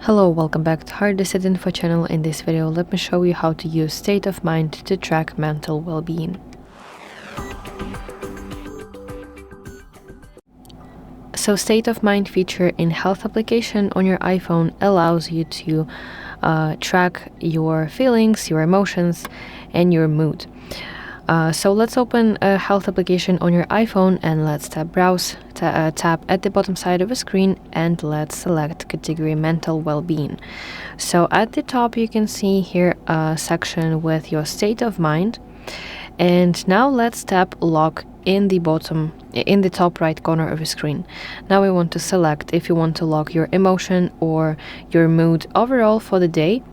Hello, welcome back to HardReset.Info channel. In this video, let me show you how to use state of mind to track mental well-being. So state of mind feature in health application on your iPhone allows you to track your feelings, your emotions, and your mood. So let's open a health application on your iPhone and let's tap browse, tap at the bottom side of the screen, and let's select category mental well-being. So at the top you can see here a section with your state of mind, and now let's tap log in the top right corner of the screen. Now we want to select if you want to log your emotion or your mood overall for the day.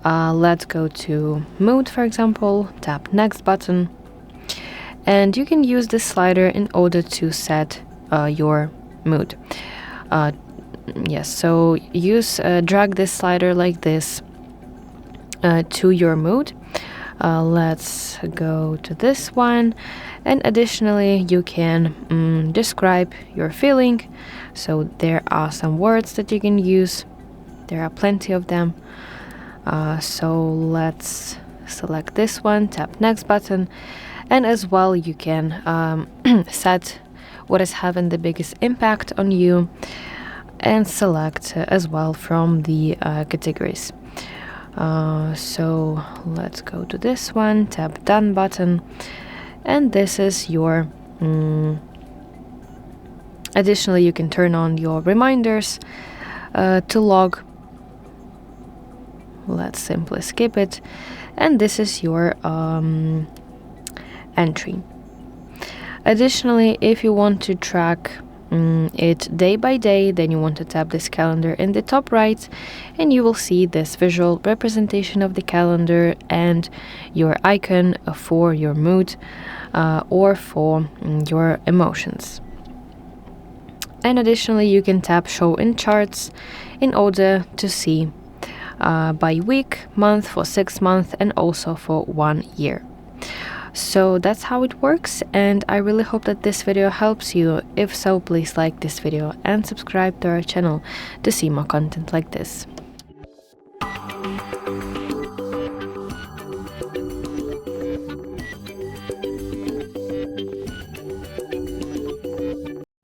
Let's go to mood, for example, tap next button, and you can use this slider in order to set your mood. Yes, so drag this slider like this to your mood. Let's go to this one, and additionally you can describe your feeling. So there are some words that you can use. There are plenty of them. So let's select this one, tap next button, and as well you can set what is having the biggest impact on you and select as well from the categories. So let's go to this one, tap done button, and this is your additionally you can turn on your reminders to log. Let's simply skip it, and this is your entry. Additionally, if you want to track it day by day, then you want to tap this calendar in the top right, and you will see this visual representation of the calendar and your icon for your mood or for your emotions. And additionally, you can tap show in charts in order to see by week, month, for 6 months, and also for 1 year. So that's how it works, and I really hope that this video helps you. If so, please like this video and subscribe to our channel to see more content like this.